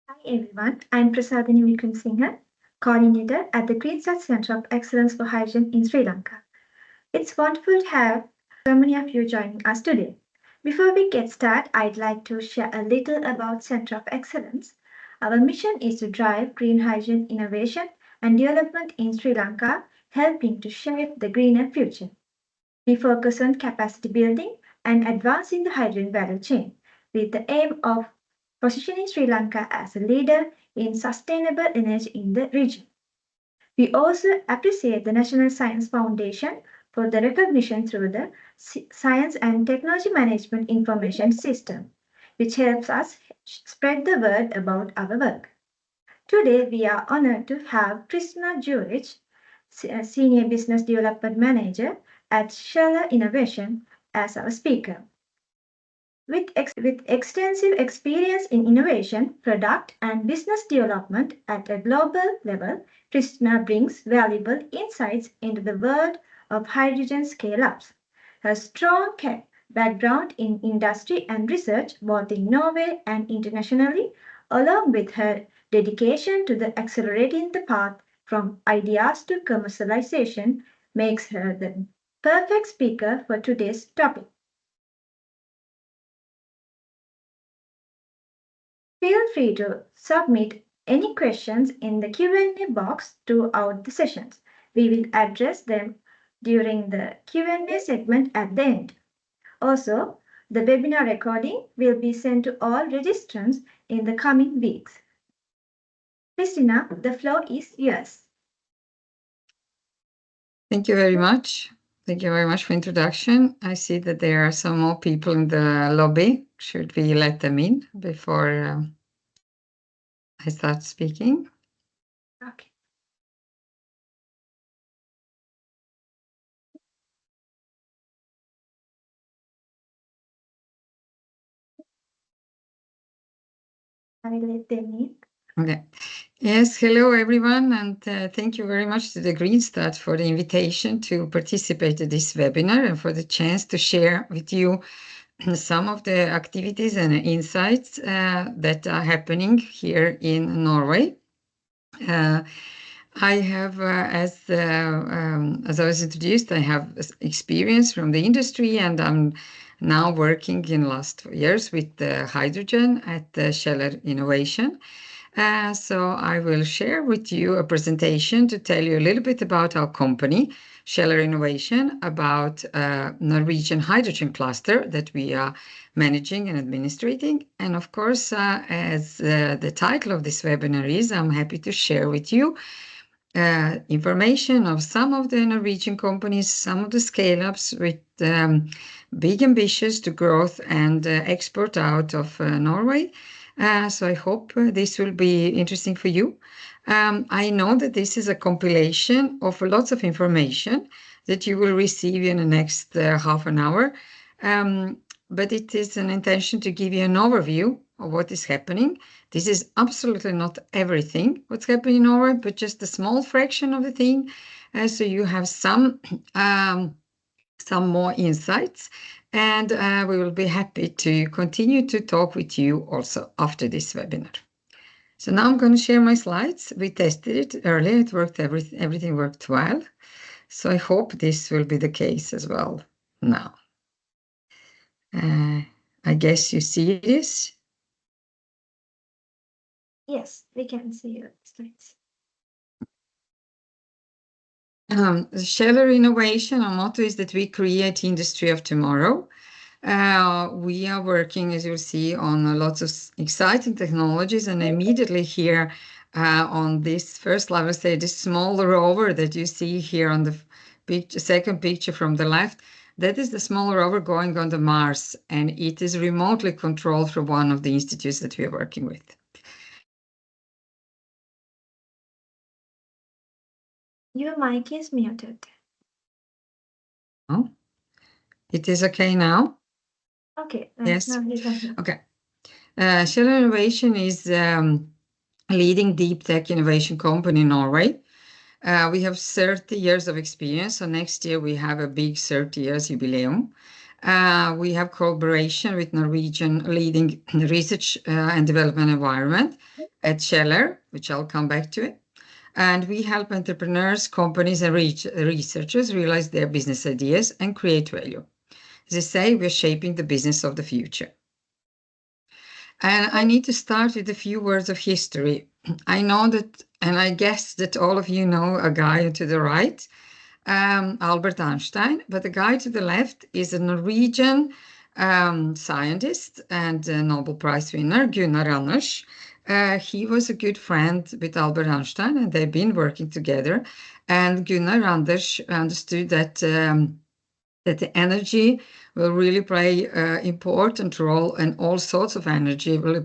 Hi everyone, I'm Prasadini Vikramsinghe, Coordinator at the Greensat Centre of Excellence for Hydrogen in Sri Lanka. It's wonderful to have so many of you joining us today. Before we get started, I'd like to share a little about Centre of Excellence. Our mission is to drive green hydrogen innovation and development in Sri Lanka, helping to shape the greener future. We focus on capacity building and advancing the hydrogen value chain with the aim of positioning Sri Lanka as a leader in sustainable energy in the region. We also appreciate the National Science Foundation for the recognition through the Science and Technology Management Information System, which helps us spread the word about our work. Today, we are honored to have Kristina Đurkić, Senior Business Development Manager at Kjeller Innovasjon, as our speaker. With extensive experience in innovation, product, and business development at a global level, Kristina brings valuable insights into the world of hydrogen scale-ups. Her strong background in industry and research, both in Norway and internationally, along with her dedication to the accelerating the path from ideas to commercialization, makes her the perfect speaker for today's topic. Feel free to submit any questions in the Q&A box throughout the sessions. We will address them during the Q&A segment at the end. Also, the webinar recording will be sent to all registrants in the coming weeks. Kristina, the floor is yours. Thank you very much. Thank you very much for introduction. I see that there are some more people in the lobby. Should we let them in before I start speaking? Okay. I will let them in. Okay. Yes, hello everyone, and thank you very much to the Greenstat for the invitation to participate in this webinar and for the chance to share with you some of the activities and insights that are happening here in Norway. I have, as I was introduced, I have experience from the industry, and I'm now working in last years with hydrogen at Kjeller Innovasjon. So I will share with you a presentation to tell you a little bit about our company, Kjeller Innovasjon, about Norwegian Hydrogen cluster that we are managing and administrating. And of course, as the title of this webinar is, I'm happy to share with you information of some of the Norwegian companies, some of the scale-ups with big ambitions to growth and export out of Norway. So I hope this will be interesting for you. I know that this is a compilation of lots of information that you will receive in the next half an hour. But it is an intention to give you an overview of what is happening. This is absolutely not everything what's happening in Norway, but just a small fraction of the thing. So you have some more insights, and we will be happy to continue to talk with you also after this webinar. So now I'm going to share my slides. We tested it earlier. It worked. Everything worked well. So I hope this will be the case as well now. I guess you see this. Yes, we can see your slides. Kjeller Innovasjon, our motto is that we create industry of tomorrow. We are working, as you'll see, on lots of exciting technologies, and immediately here on this first level, say this small rover that you see here on the second picture from the left, that is the small rover going on the Mars, and it is remotely controlled from one of the institutes that we are working with. Your mic is muted. Oh, it is okay now? Okay. Yes. Now you can hear. Okay. Kjeller Innovasjon is a leading deep tech innovation company in Norway. We have 30 years of experience, so next year we have a big 30 years jubileum. We have collaboration with Norwegian leading research and development environment at Kjeller, which I'll come back to it. And we help entrepreneurs, companies, and researchers realize their business ideas and create value. As I say, we're shaping the business of the future. And I need to start with a few words of history. I know that, and I guess that all of you know a guy to the right, Albert Einstein, but the guy to the left is a Norwegian scientist and a Nobel Prize winner, Gunnar Anders. He was a good friend with Albert Einstein, and they've been working together. And Gunnar Anders understood that the energy will really play an important role, and all sorts of energy will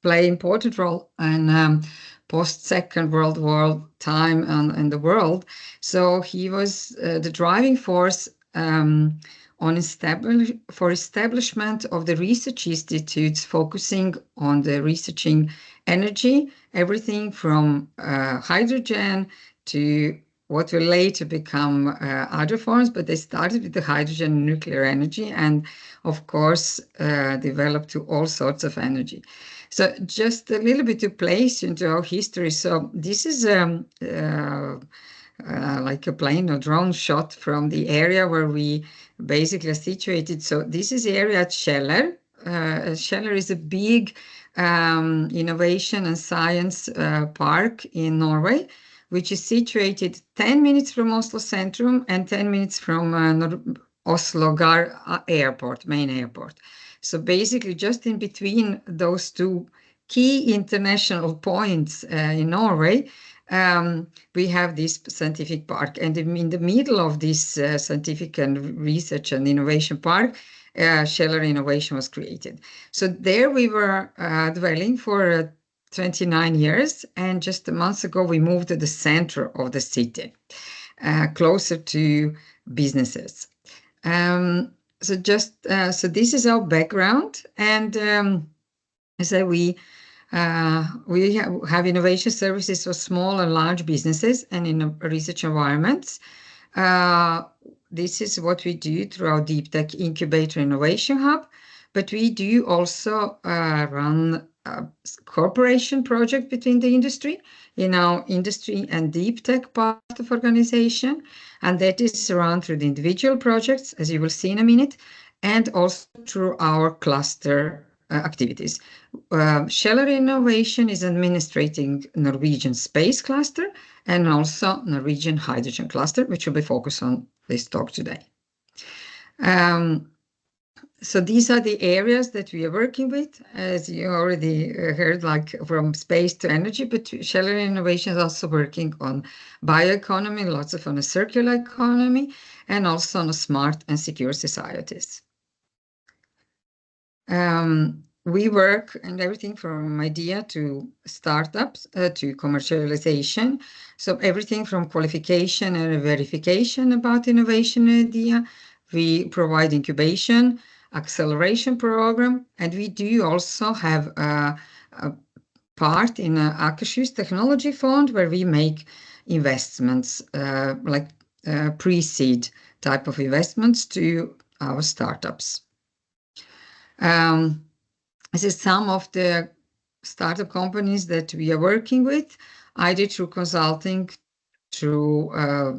play an important role in post-Second World War time in the world. So he was the driving force for establishment of the research institutes focusing on the researching energy, everything from hydrogen to what will later become other forms, but they started with the hydrogen nuclear energy and, of course, developed to all sorts of energy. So just a little bit to place into our history. So this is like a plane or drone shot from the area where we basically are situated. So this is the area at Kjeller. Kjeller is a big innovation and science park in Norway, which is situated 10 minutes from Oslo Centrum and 10 minutes from Oslo Airport, main airport. So basically just in between those two key international points in Norway, we have this scientific park. And in the middle of this scientific and research and innovation park, Kjeller Innovasjon was created. So there we were dwelling for 29 years, and just a month ago we moved to the center of the city, closer to businesses. So this is our background, and so we have innovation services for small and large businesses and in research environments. This is what we do through our Deep Tech Incubator Innovation Hub, but we do also run a cooperation project between the industry in our industry and deep tech part of organization, and that is run through the individual projects, as you will see in a minute, and also through our cluster activities. Kjeller Innovasjon is administrating Norwegian Space Cluster and also Norwegian Hydrogen Cluster, which will be focused on this talk today. So these are the areas that we are working with, as you already heard, like from space to energy, but Kjeller Innovasjon is also working on bioeconomy, lots of on a circular economy, and also on a smart and secure societies. We work in everything from idea to startups to commercialization. So everything from qualification and verification about innovation idea. We provide incubation, acceleration program, and we do also have a part in Akershus Technology Fund where we make investments like pre-seed type of investments to our startups. This is some of the startup companies that we are working with, either through consulting, through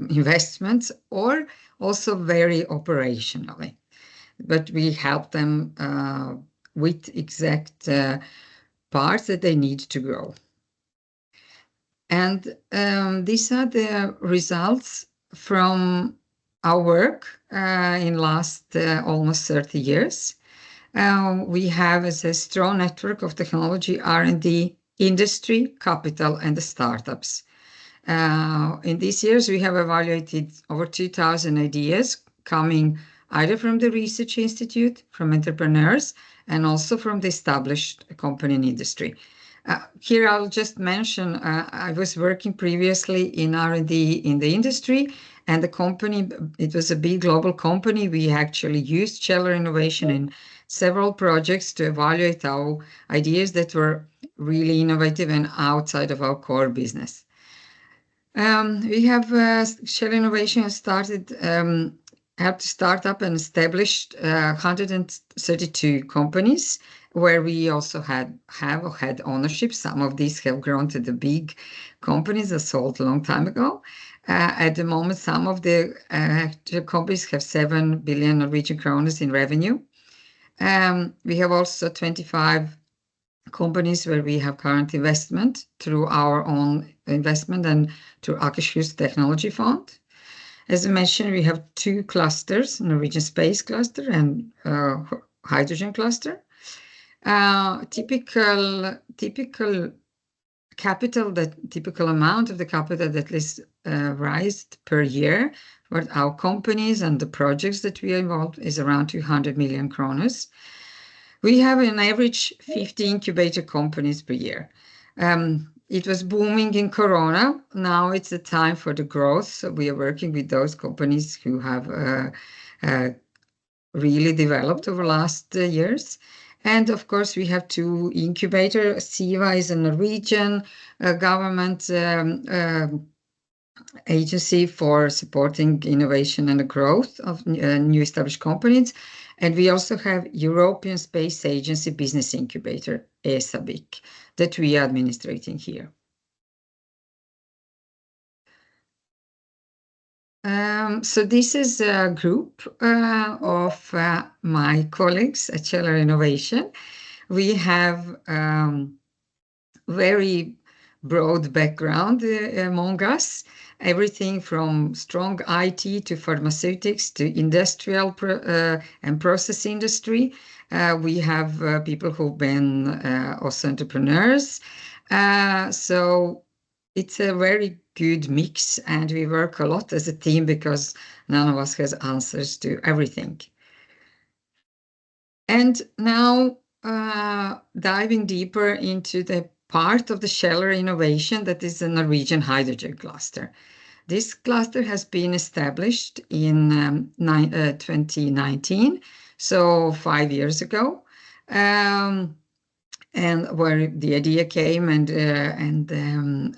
investments, or also very operationally. But we help them with exact parts that they need to grow. And these are the results from our work in last almost 30 years. We have a strong network of technology, R&D, industry, capital, and the startups. In these years, we have evaluated over 2,000 ideas coming either from the research institute, from entrepreneurs, and also from the established company and industry. Here I'll just mention, I was working previously in R&D in the industry, and the company, it was a big global company. We actually used Kjeller Innovasjon in several projects to evaluate our ideas that were really innovative and outside of our core business. We have Kjeller Innovasjon has started helped to start up and established 132 companies where we also have had ownership. Some of these have grown to the big companies that sold a long time ago. At the moment, some of the companies have 7 billion Norwegian kroner in revenue. We have also 25 companies where we have current investment through our own investment and through Akershus Technology Fund. As I mentioned, we have 2 clusters, Norwegian Space Cluster and Hydrogen Cluster. Typical capital, typical amount of the capital that is raised per year for our companies and the projects that we are involved is around 200 million kroner. We have an average 50 incubator companies per year. It was booming in Corona. Now it's the time for the growth. So we are working with those companies who have really developed over the last years. And of course, we have 2 incubators. SIVA is a Norwegian government agency for supporting innovation and the growth of new established companies. And we also have European Space Agency Business Incubator, ESABIC, that we are administrating here. So this is a group of my colleagues at Kjeller Innovation. We have very broad background among us, everything from strong IT to pharmaceutics to industrial and process industry. We have people who've been also entrepreneurs. So it's a very good mix, and we work a lot as a team because none of us has answers to everything. And now diving deeper into the part of the Kjeller Innovation that is the Norwegian Hydrogen Cluster. This cluster has been established in 2019, so 5 years ago, and where the idea came and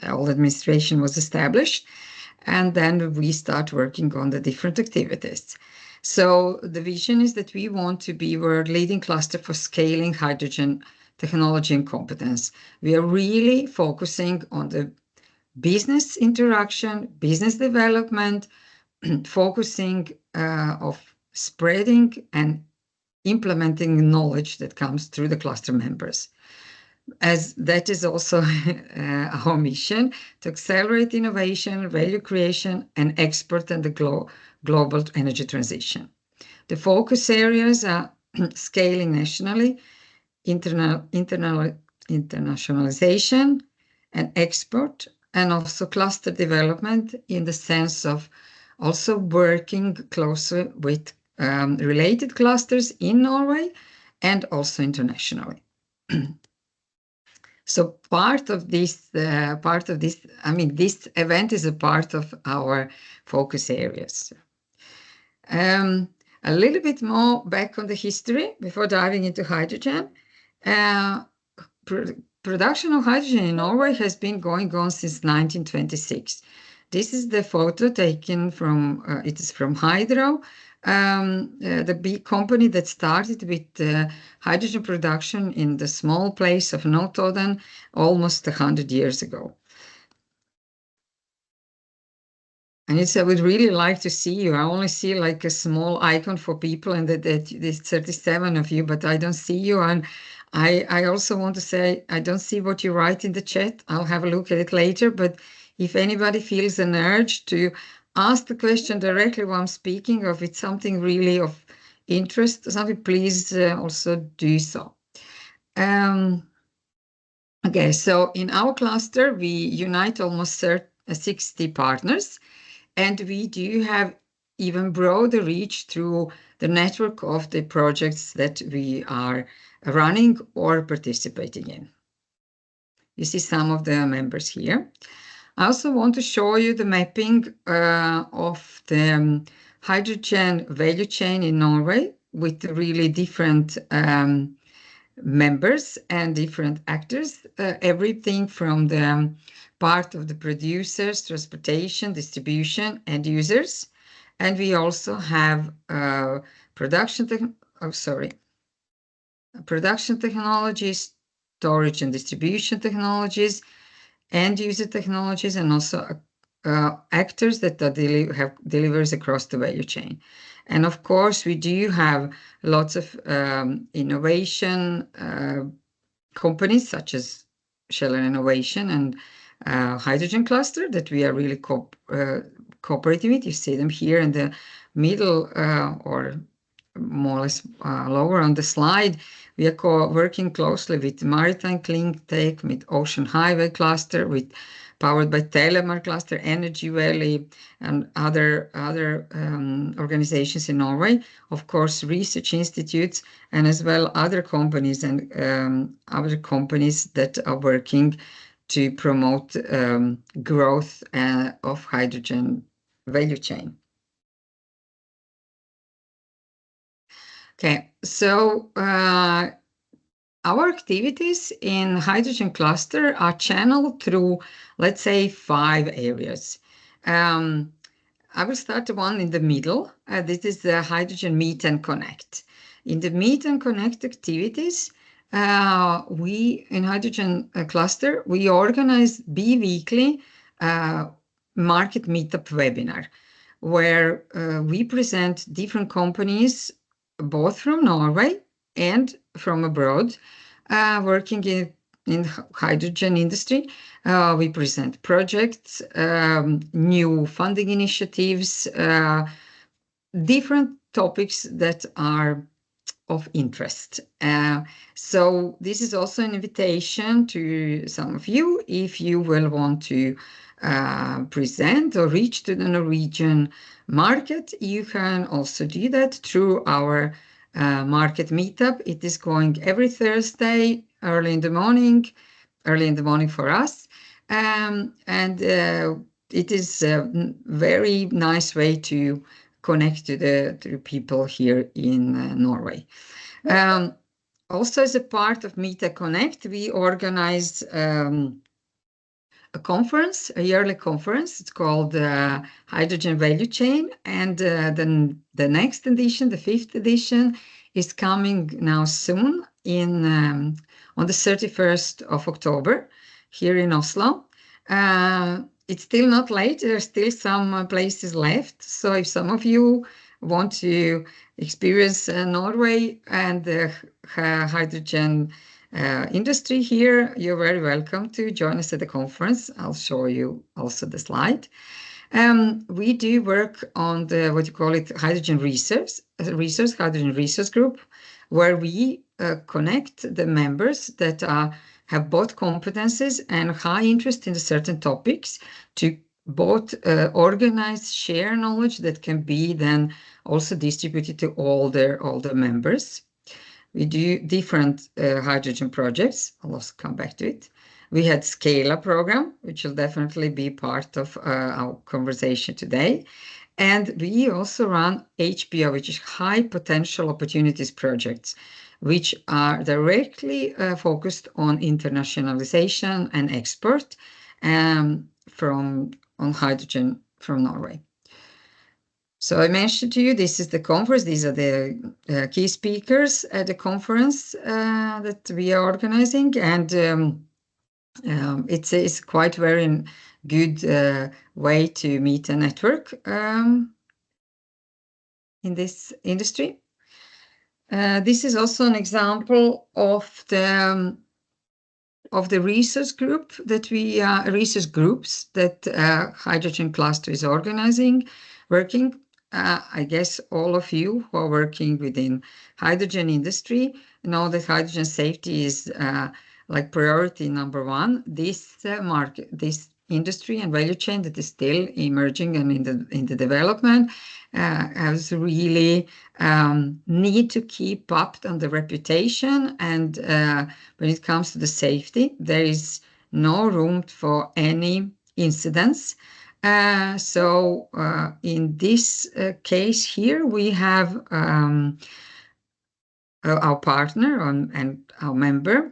all administration was established, and then we start working on the different activities. So the vision is that we want to be world leading cluster for scaling hydrogen technology and competence. We are really focusing on the business interaction, business development, focusing of spreading and implementing knowledge that comes through the cluster members. As that is also our mission, to accelerate innovation, value creation, and export and the global energy transition. The focus areas are scaling nationally, internationalization and export, and also cluster development in the sense of also working closely with related clusters in Norway and also internationally. So this event is a part of our focus areas. A little bit more back on the history before diving into hydrogen. Production of hydrogen in Norway has been going on since 1926. This is the photo taken from, it is from Hydro, the big company that started with hydrogen production in the small place of Notodden almost 100 years ago. And I would really like to see you. I only see like a small icon for people, and that there's 37 of you, but I don't see you. And I also want to say, I don't see what you write in the chat. I'll have a look at it later. But if anybody feels an urge to ask the question directly while I'm speaking, or if it's something really of interest, something, please also do so. Okay, so in our cluster, we unite almost 60 partners, and we do have even broader reach through the network of the projects that we are running or participating in. You see some of the members here. I also want to show you the mapping of the hydrogen value chain in Norway with really different members and different actors, everything from the part of the producers, transportation, distribution, and users, And we also have production technologies, storage and distribution technologies, end user technologies, and also actors that have delivers across the value chain. And of course, we do have lots of innovation companies such as Kjeller Innovasjon and Hydrogen Cluster that we are really cooperating with. You see them here in the middle or more or less lower on the slide. We are working closely with Maritime Clean Tech, with Ocean Highway Cluster, with Powered by Telemar Cluster, Energy Valley, and other organizations in Norway. Of course, research institutes, and as well other companies and other companies that are working to promote growth of hydrogen value chain. Okay, so our activities in Hydrogen Cluster are channeled through, let's say, 5 areas. I will start the one in the middle. This is the Hydrogen Meet and Connect. In the Meet and Connect activities, we in Hydrogen Cluster, we organize bi-weekly market meetup webinar, where we present different companies, both from Norway and from abroad, working in hydrogen industry. We present projects, new funding initiatives, different topics that are of interest. So this is also an invitation to some of you, if you will want to present or reach to the Norwegian market, you can also do that through our market meetup. It is going every Thursday, early in the morning for us. And it is a very nice way to connect to the people here in Norway. Also, as a part of Meet and Connect, we organize a conference, a yearly conference. It's called Hydrogen Value Chain, and then the next edition, the 5th edition, is coming now soon on the 31st of October here in Oslo. It's still not late. There are still some places left. So if some of you want to experience Norway and the hydrogen industry here, you're very welcome to join us at the conference. I'll show you also the slide. We do work on the, what you call it, hydrogen research group, where we connect the members that have both competences and high interest in certain topics to both organize, share knowledge that can be then also distributed to all the members. We do different hydrogen projects. I'll also come back to it. We had Scale-up program, which will definitely be part of our conversation today. And we also run HPO, which is High Potential Opportunities projects, which are directly focused on internationalization and export on hydrogen from Norway. So I mentioned to you, this is the conference. These are the key speakers at the conference that we are organizing, and it's quite very good way to meet a network in this industry. This is also an example of the research groups that Hydrogen Cluster is organizing, working. I guess all of you who are working within hydrogen industry know that hydrogen safety is like priority number 1. This market, this industry and value chain that is still emerging and in the development has really need to keep up on the reputation, and when it comes to the safety, there is no room for any incidents. So in this case here, we have our partner and our member,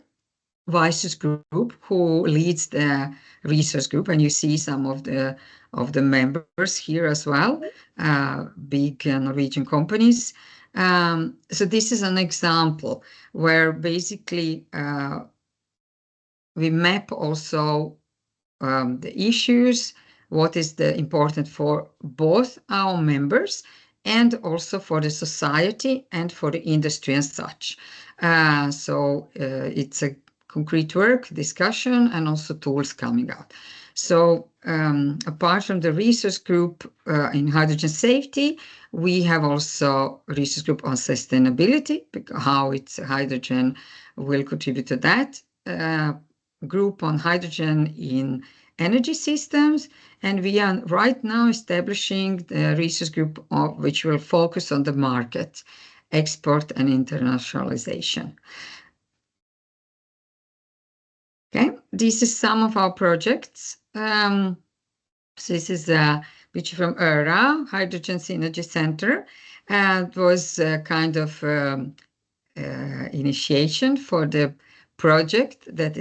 Vices Group, who leads the research group, and you see some of the of the members here as well, big Norwegian companies. So this is an example where basically we map also the issues, what is the important for both our members and also for the society and for the industry and such. So it's a concrete work, discussion, and also tools coming out. So apart from the research group in hydrogen safety, we have also a research group on sustainability, how hydrogen will contribute to that. Group on hydrogen in energy systems, and we are right now establishing the research group which will focus on the market, export and internationalization. Okay, this is some of our projects. So this is a picture from ERA, Hydrogen Synergy Center. It was a kind of initiation for the project that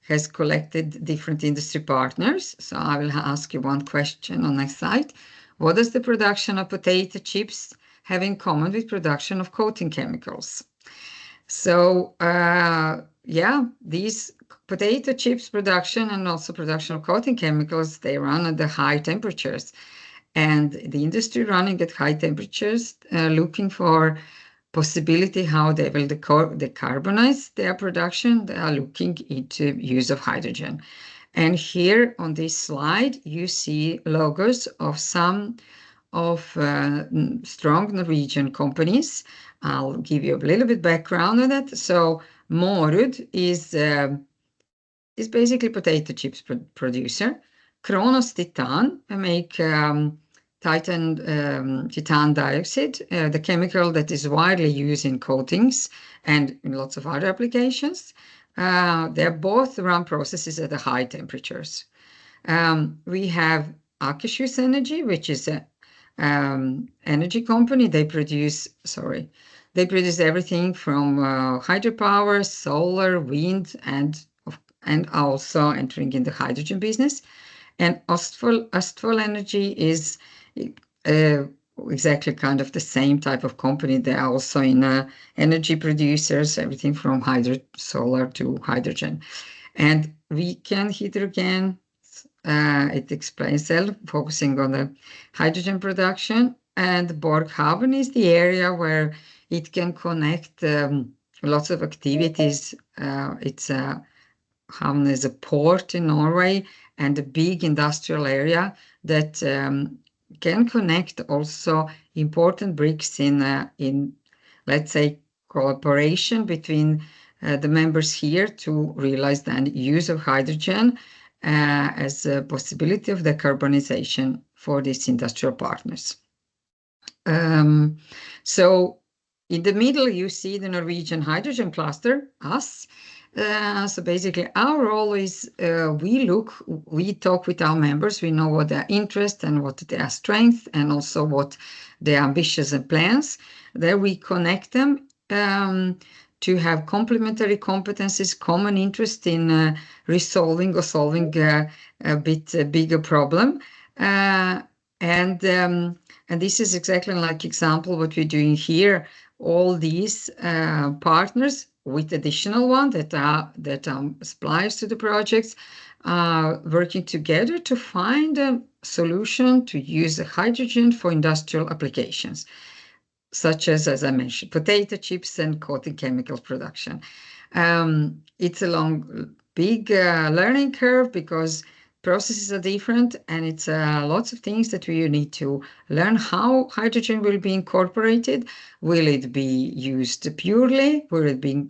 has collected different industry partners. So I will ask you one question on next slide. What does the production of potato chips have in common with production of coating chemicals? So yeah, these potato chips production and also production of coating chemicals, they run at the high temperatures. And the industry running at high temperatures, looking for possibility how they will decarbonize their production, they are looking into use of hydrogen. And here on this slide, you see logos of some of strong Norwegian companies. I'll give you a little bit background on that. So Mårud is basically potato chips producer. Kronos Titan make titan dioxide, the chemical that is widely used in coatings and in lots of other applications. They're both run processes at the high temperatures. We have Akershus Energy, which is a energy company. They produce everything from hydropower, solar, wind, and also entering in the hydrogen business. And Østfold Energy is exactly kind of the same type of company. They are also in energy producers, everything from solar to hydrogen. And Viken Hydrogen, it explains itself, focusing on the hydrogen production. And Borghaven is the area where it can connect lots of activities. Havn is a port in Norway and a big industrial area that can connect also important bricks in let's say, cooperation between the members here to realize the use of hydrogen as a possibility of decarbonization for these industrial partners. So in the middle, you see the Norwegian hydrogen cluster, us. So basically our role is we talk with our members, we know what their interest and what their strength and also what their ambitions and plans. There we connect them to have complementary competencies, common interest in resolving or solving a bit bigger problem. And this is exactly like example what we're doing here. All these partners with additional one that are suppliers to the projects working together to find a solution to use the hydrogen for industrial applications, such as I mentioned, potato chips and coating chemicals production. It's a long, big learning curve because processes are different, and it's lots of things that we need to learn how hydrogen will be incorporated. Will it be used purely? Will it be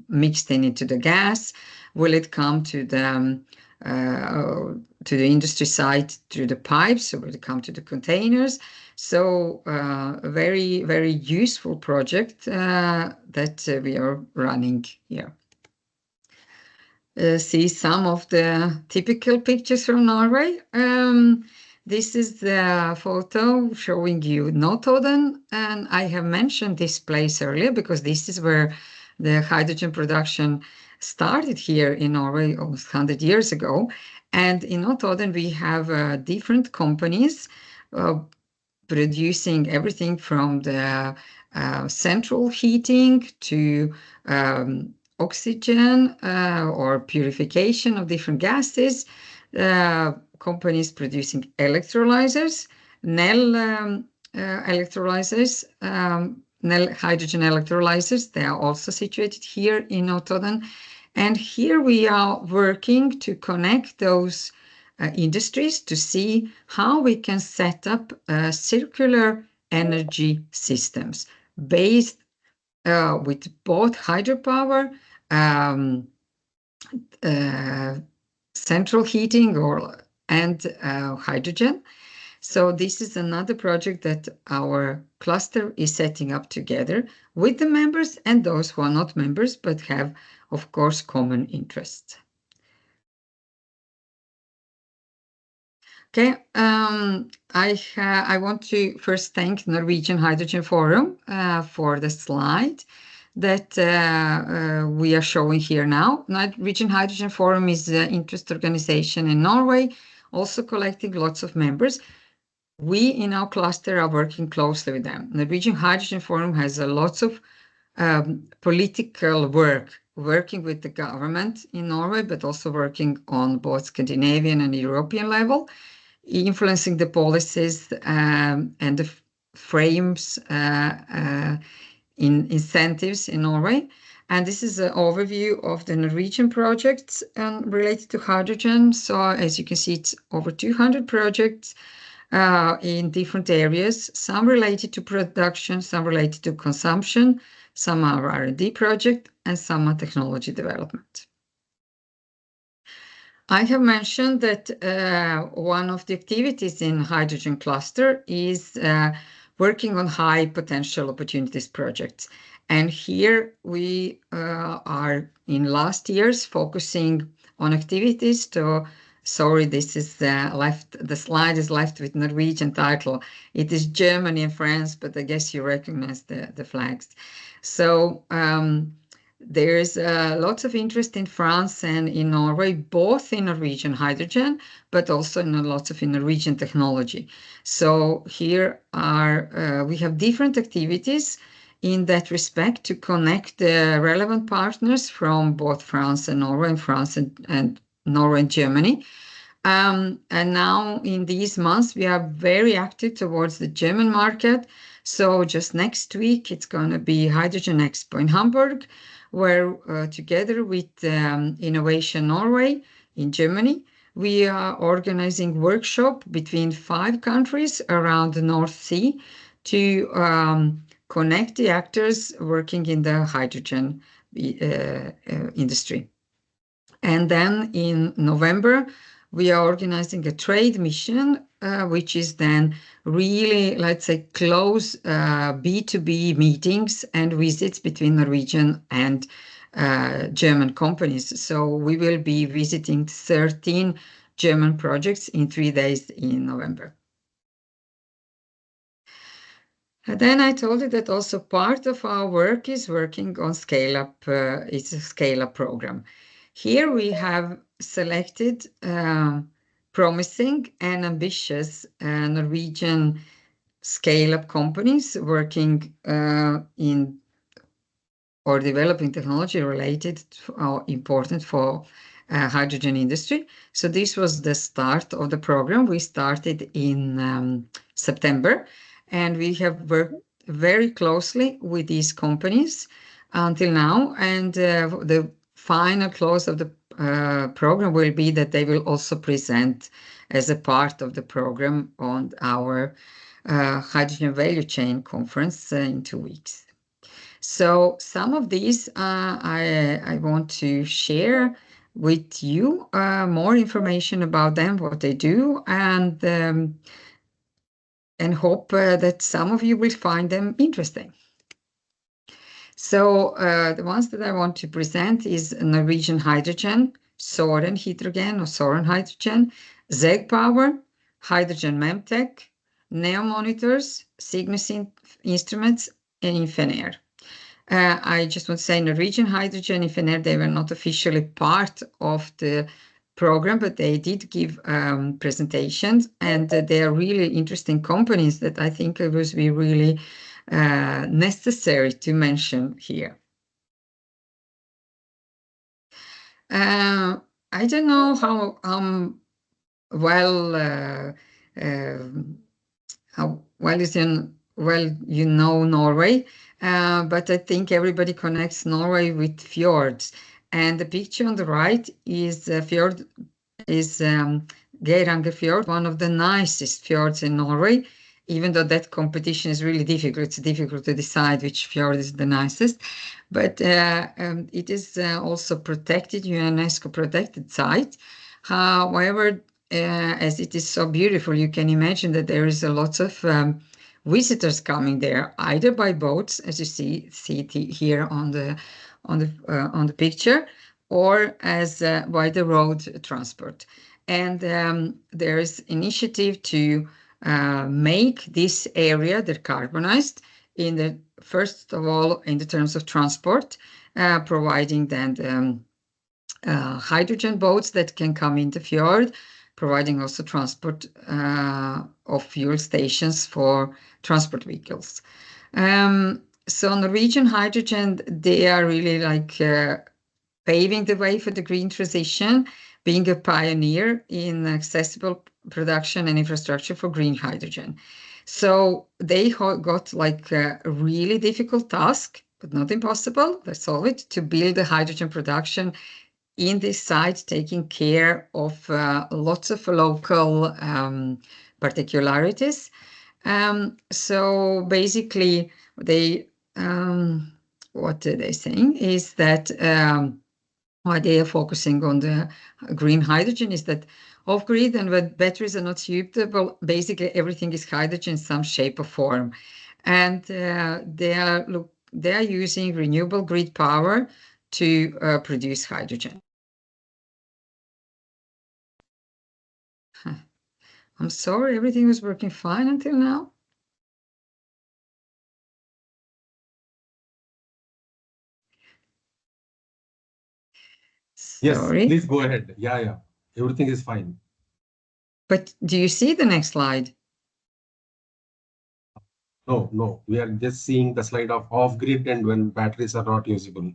mixed into the gas? Will it come to the industry site through the pipes, or will it come to the containers? So a very, very useful project that we are running here. See some of the typical pictures from Norway. This is the photo showing you Notodden, and I have mentioned this place earlier because this is where the hydrogen production started here in Norway almost 100 years ago. And in Notodden, we have different companies producing everything from the central heating to oxygen or purification of different gases. Companies producing electrolyzers, Nel electrolyzers, Nel hydrogen electrolyzers. They are also situated here in Notodden. And here we are working to connect those industries to see how we can set up circular energy systems based with both hydropower, central heating and hydrogen. So this is another project that our cluster is setting up together with the members and those who are not members but have, of course, common interests. Okay, I want to first thank Norwegian Hydrogen Forum for the slide that we are showing here now. Norwegian Hydrogen Forum is an interest organization in Norway, also collecting lots of members. We in our cluster are working closely with them. Norwegian Hydrogen Forum has lots of political work, working with the government in Norway, but also working on both Scandinavian and European level, influencing the policies and the frames in incentives in Norway. And this is an overview of the Norwegian projects related to hydrogen. So as you can see, it's over 200 projects in different areas, some related to production, some related to consumption, some are R&D projects, and some are technology development. I have mentioned that one of the activities in hydrogen cluster is working on high potential opportunities projects. And here we are in last years focusing on activities to, sorry, this is the slide is left with Norwegian title. It is Germany and France, but I guess you recognize the flags. So there's lots of interest in France and in Norway, both in Norwegian hydrogen, but also in lots of in Norwegian technology. So here are we have different activities in that respect to connect the relevant partners from both France and Norway, and France and Norway and Germany. And now in these months, we are very active towards the German market. So just next week, it's going to be Hydrogen Expo in Hamburg, where together with Innovation Norway in Germany, we are organizing workshop between 5 countries around the North Sea to connect the actors working in the hydrogen industry. And then in November, we are organizing a trade mission, which is then really, let's say, close B2B meetings and visits between Norwegian and German companies. So we will be visiting 13 German projects in 3 days in November. And then I told you that also part of our work is working on scale-up, it's a scale-up program. Here we have selected promising and ambitious Norwegian scale-up companies working in or developing technology related to, or important for hydrogen industry. So this was the start of the program. We started in September, and we have worked very closely with these companies until now. And the final close of the program will be that they will also present as a part of the program on our hydrogen value chain conference in 2 weeks. So some of these I want to share with you more information about them, what they do, and hope that some of you will find them interesting. So the ones that I want to present is Norwegian Hydrogen, Soren Hydrogen or Soren Hydrogen, ZEG Power, Hydrogen Memtech, Neo Monitors, Cygnus Instruments, and Infineer. I just want to say Norwegian Hydrogen, IFNR, they were not officially part of the program, but they did give presentations, and they are really interesting companies that I think it was really necessary to mention here. I don't know how well you know Norway, but I think everybody connects Norway with fjords. And the picture on the right is fjord is Geiranger Fjord, one of the nicest fjords in Norway. Even though that competition is really difficult, it's difficult to decide which fjord is the nicest. But it is also protected, UNESCO protected site. However, as it is so beautiful, you can imagine that there is a lot of visitors coming there, either by boats, as you see it here on the picture, or as by the road transport. And there is initiative to make this area decarbonized first of all in the terms of transport, providing then hydrogen boats that can come in the fjord, providing also transport of fuel stations for transport vehicles. So Norwegian Hydrogen, they are really like paving the way for the green transition, being a pioneer in accessible production and infrastructure for green hydrogen. So they got like a really difficult task, but not impossible. They solved it, to build a hydrogen production in this site, taking care of lots of local particularities. So basically, what they're saying is that why they are focusing on the green hydrogen is that off-grid and when batteries are not suitable, basically everything is hydrogen in some shape or form. And they are using renewable grid power to produce hydrogen. I'm sorry, everything was working fine until now. Yes, Sorry. please go ahead. Yeah. Everything is fine. But do you see the next slide? No. We are just seeing the slide of off-grid and when batteries are not usable.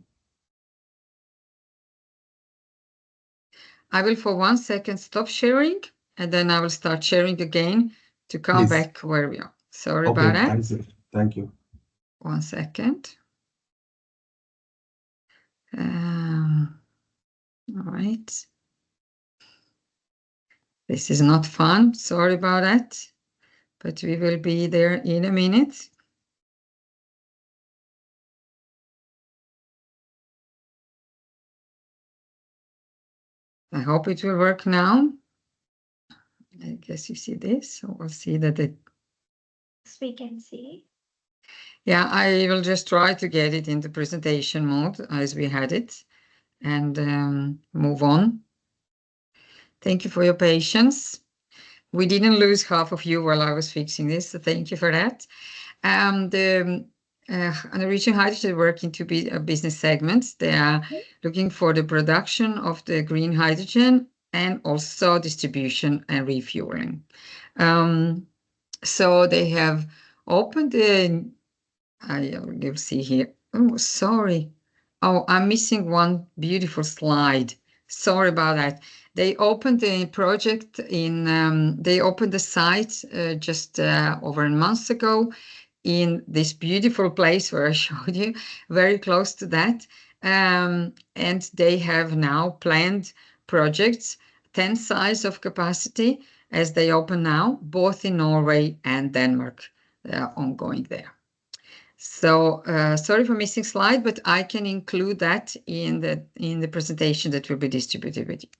I will for 1 second stop sharing, and then I will start sharing again to come Please. back where we are. Sorry Okay, about that. thanks. Thank you. 1 second. All right. This is not fun. Sorry about that. But we will be there in a minute. I hope it will work now. I guess you see this, so we'll see that it. Yes, we can see. Yeah, I will just try to get it in the presentation mode as we had it and move on. Thank you for your patience. We didn't lose half of you while I was fixing this, so thank you for that. The Norwegian Hydrogen work into business segments. They are looking for the production of the green hydrogen and also distribution and refueling. So they have opened you'll see here. Oh, sorry. Oh, I'm missing one beautiful slide. Sorry about that. They opened the project they opened the site just over a month ago in this beautiful place where I showed you, very close to that. And they have now planned projects, 10 size of capacity as they open now, both in Norway and Denmark, ongoing there. So sorry for missing slide, but I can include that in the presentation that will be distributed with you.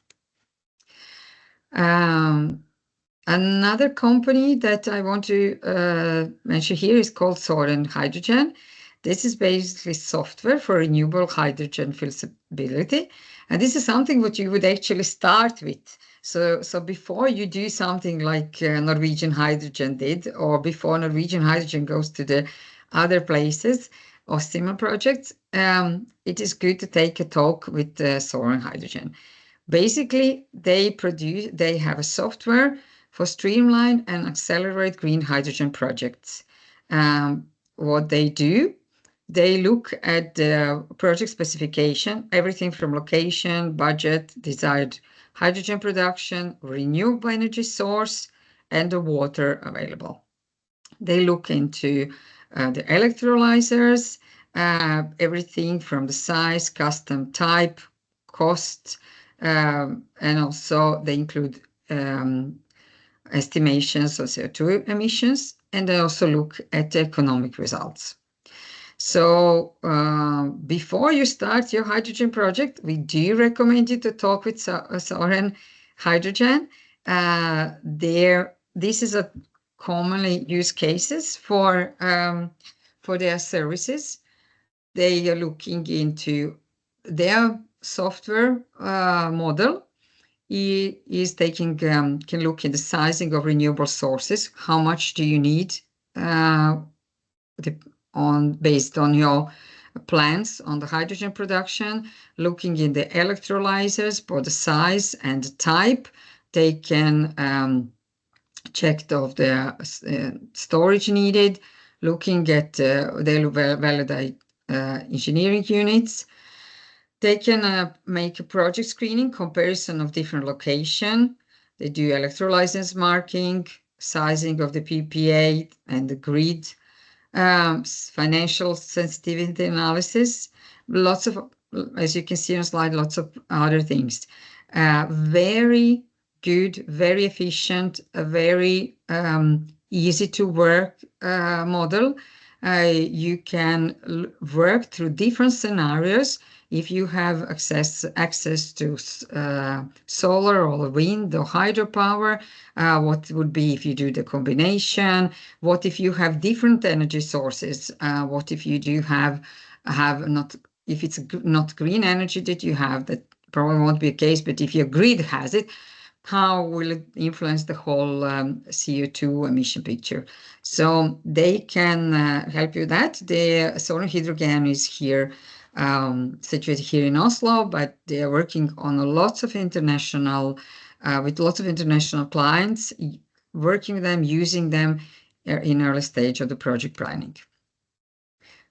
Another company that I want to mention here is called Kjeller Hydrogen. This is basically software for renewable hydrogen feasibility. And this is something what you would actually start with. So before you do something like Norwegian Hydrogen did, or before Norwegian Hydrogen goes to the other places, or similar projects, it is good to take a talk with Soaring Hydrogen. Basically, they have a software for streamline and accelerate green hydrogen projects. What they do, they look at the project specification, everything from location, budget, desired hydrogen production, renewable energy source, and the water available. They look into the electrolyzers, everything from the size, custom type, cost, and also they include estimations of CO2 emissions, and they also look at the economic results. So before you start your hydrogen project, we do recommend you to talk with Soaring Hydrogen. This is a commonly used cases for their services. They are looking into their software model. Is taking can look in the sizing of renewable sources. How much do you need based on your plans on the hydrogen production? Looking in the electrolyzers for the size and the type. They can check of the storage needed. Looking at they validate engineering units. They can make a project screening, comparison of different location. They do electrolysis marking, sizing of the PPA and the grid, financial sensitivity analysis, lots of, as you can see on slide, lots of other things. Very good, very efficient, a very easy to work model. You can work through different scenarios. If you have access to solar or wind or hydropower, what would be if you do the combination? What if you have different energy sources? What if you do have not, if it's not green energy that you have, that probably won't be a case, but if your grid has it, how will it influence the whole CO2 emission picture? So they can help you with that. The Soaring Hydrogen is here, situated here in Oslo, but they are working on lots of international, with lots of international clients, working with them, using them in early stage of the project planning.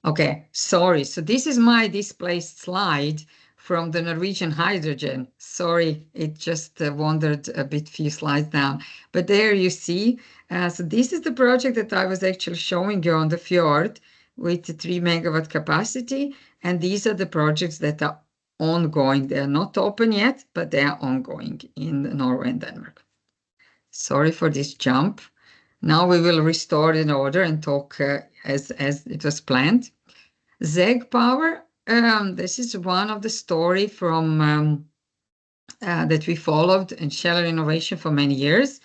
Okay, sorry. So this is my displaced slide from the Norwegian Hydrogen. Sorry, it just wandered a bit few slides down. But there you see, so this is the project that I was actually showing you on the fjord with the 3 megawatt capacity. And these are the projects that are ongoing. They are not open yet, but they are ongoing in Norway and Denmark. Sorry for this jump. Now we will restore in order and talk as it was planned. ZEG Power, this is one of the story from that we followed in Kjeller Innovasjon for many years.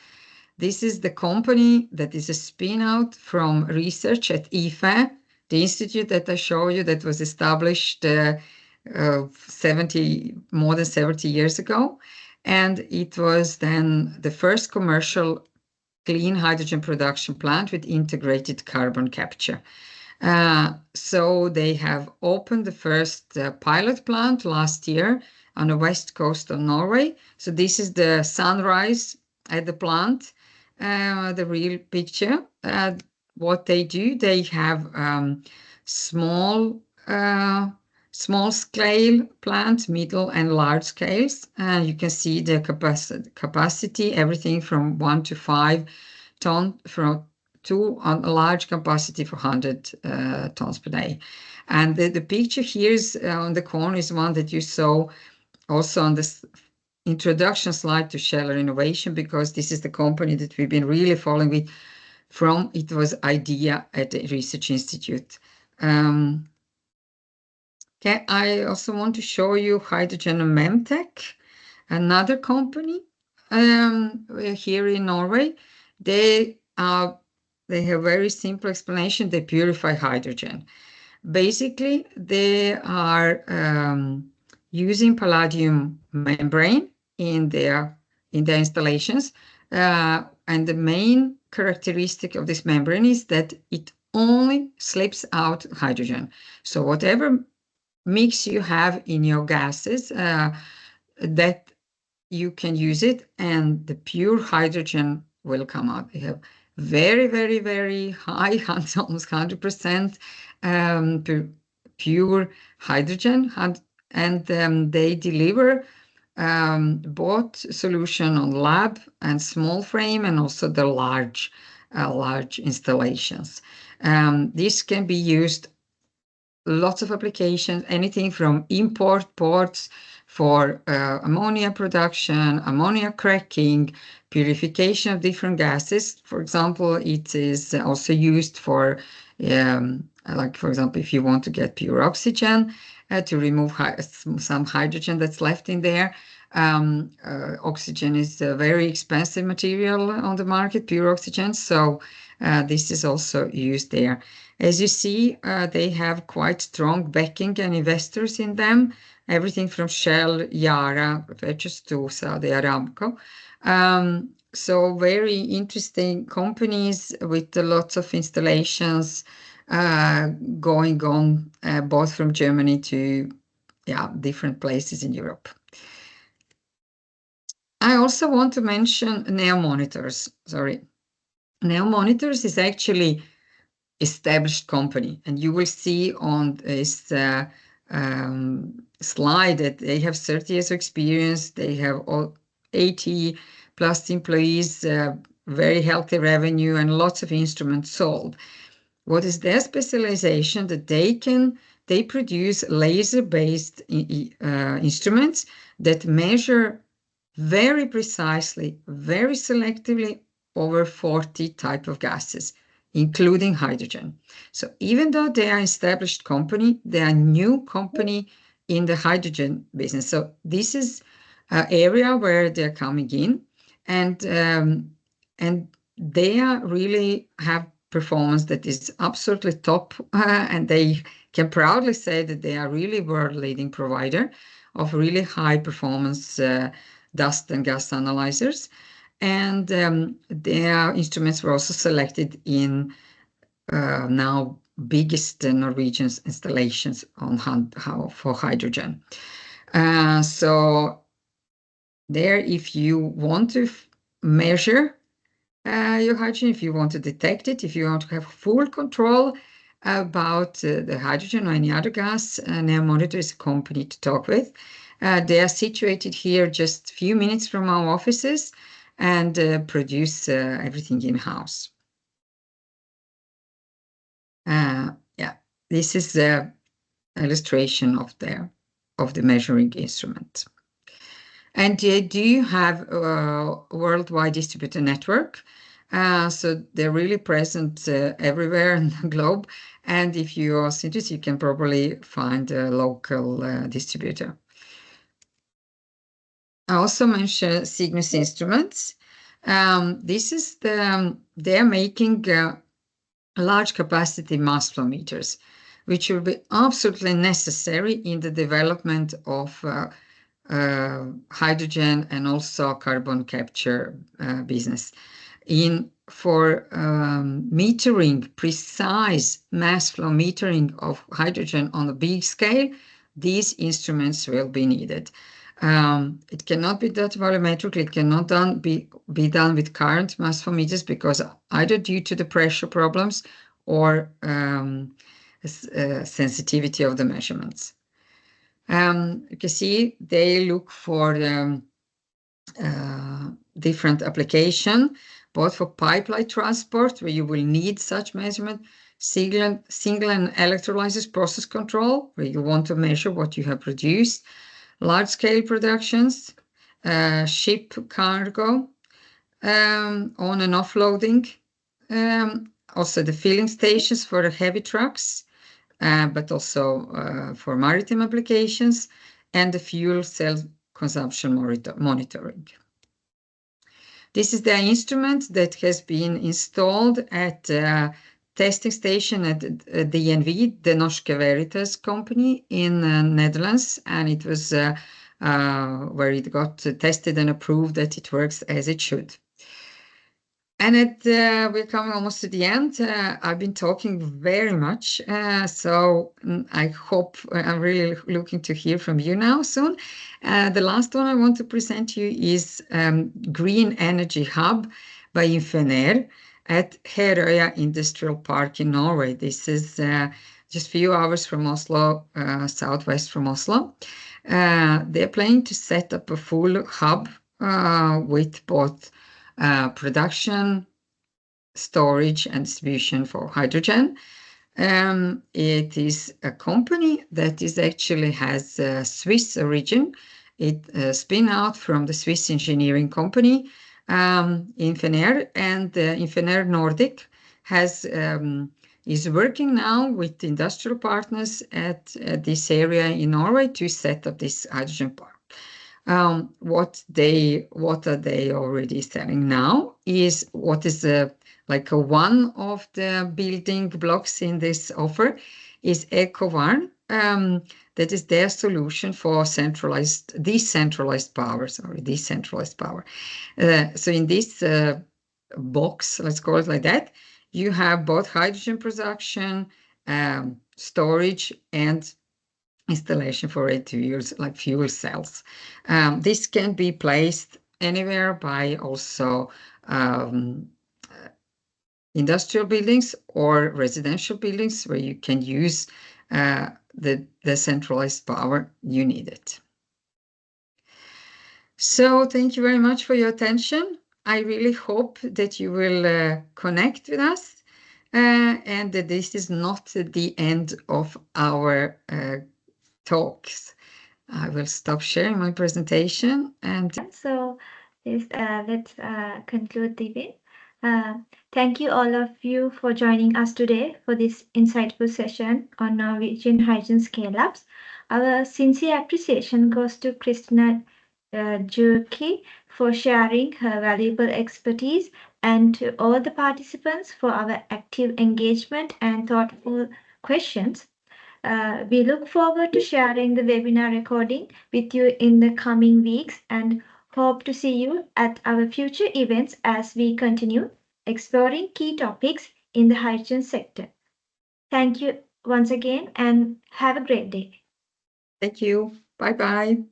This is the company that is a spin-out from research at IFE, the institute that I show you that was established more than 70 years ago. And it was then the first commercial clean hydrogen production plant with integrated carbon capture. So they have opened the first pilot plant last year on the west coast of Norway. So this is the sunrise at the plant, the real picture. What they do, they have small scale plants, middle and large scales. You can see the capacity, everything from 1 to 5 ton, to on a large capacity for 100 tons per day. And the picture here is on the corner is one that you saw also on this introduction slide to Kjeller Innovasjon, because this is the company that we've been really following with from it was idea at the research institute. Okay, I also want to show you Hydrogen and Memtech, another company here in Norway. They have very simple explanation. They purify hydrogen. Basically, they are using palladium membrane in their installations, and the main characteristic of this membrane is that it only slips out hydrogen. So whatever mix you have in your gases, that you can use it, and the pure hydrogen will come out. They have very, very, very high, almost 100% pure hydrogen, and they deliver both solution on lab and small frame, and also the large installations. This can be used lots of applications, anything from import ports for ammonia production, ammonia cracking, purification of different gases. For example, it is also used for, like, for example, if you want to get pure oxygen, to remove some hydrogen that's left in there. Oxygen is a very expensive material on the market, pure oxygen, so this is also used there. As you see, they have quite strong backing and investors in them, everything from Shell, Yara, just to Saudi Aramco. So very interesting companies with lots of installations going on, both from Germany to different places in Europe. I also want to mention NEO Monitors. NEO Monitors is actually established company, and you will see on this slide that they have 30 years of experience. They have all 80 plus employees, very healthy revenue, and lots of instruments sold. What is their specialization? That they produce laser-based instruments that measure very precisely, very selectively over 40 type of gases, including hydrogen. So even though they are an established company, they are a new company in the hydrogen business. So this is an area where they're coming in, and they are really have performance that is absolutely top, and they can proudly say that they are really world-leading provider of really high performance dust and gas analyzers. And their instruments were also selected in now biggest Norwegian installations for hydrogen. So there, if you want to measure your hydrogen, if you want to detect it, if you want to have full control about the hydrogen or any other gas, NEO Monitor is a company to talk with. They are situated here just a few minutes from our offices, and produce everything in-house. This is the illustration of the measuring instrument. And they do have a worldwide distributor network, so they're really present everywhere in the globe. And if you are interested, you can probably find a local distributor. I also mentioned Cygnus Instruments. This is they're making large capacity mass flow meters, which will be absolutely necessary in the development of hydrogen and also carbon capture business. For metering, precise mass flow metering of hydrogen on a big scale, these instruments will be needed. It cannot be done volumetrically. It cannot be done with current mass flow meters, because either due to the pressure problems or sensitivity of the measurements. You can see they look for different application, both for pipeline transport, where you will need such measurement, single and electrolysis process control, where you want to measure what you have produced, large-scale productions, ship cargo, on and offloading, also the filling stations for the heavy trucks, but also for maritime applications, and the fuel cell consumption monitoring. This is the instrument that has been installed at testing station at DNV, the Norske Veritas company in Netherlands, and it was where it got tested and approved that it works as it should. And we're coming almost to the end. I've been talking very much, so I hope I'm really looking to hear from you now soon. The last one I want to present you is Green Energy Hub by Infener at Herøya Industrial Park in Norway. This is just a few hours from Oslo, southwest from Oslo. They're planning to set up a full hub with both production, storage, and distribution for hydrogen. It is a company that is actually has a Swiss origin. It spin out from the Swiss engineering company Infener, and Infener Nordic has is working now with industrial partners at this area in Norway to set up this hydrogen park. What are they already selling now is what is one of the building blocks in this offer is EcoVarn. That is their solution for decentralized power. So in this box, let's call it like that, you have both hydrogen production, storage, and installation for it to use like fuel cells. This can be placed anywhere by also industrial buildings or residential buildings where you can use the centralized power you need it. So thank you very much for your attention. I really hope that you will connect with us and that this is not the end of our talks. I will stop sharing my presentation and so let's conclude the event. Thank you all of you for joining us today for this insightful session on Norwegian hydrogen scale-ups. Our sincere appreciation goes to Kristina Đurkić for sharing her valuable expertise and to all the participants for our active engagement and thoughtful questions. We look forward to sharing the webinar recording with you in the coming weeks and hope to see you at our future events as we continue exploring key topics in the hydrogen sector. Thank you once again and have a great day. Thank you. Bye-bye.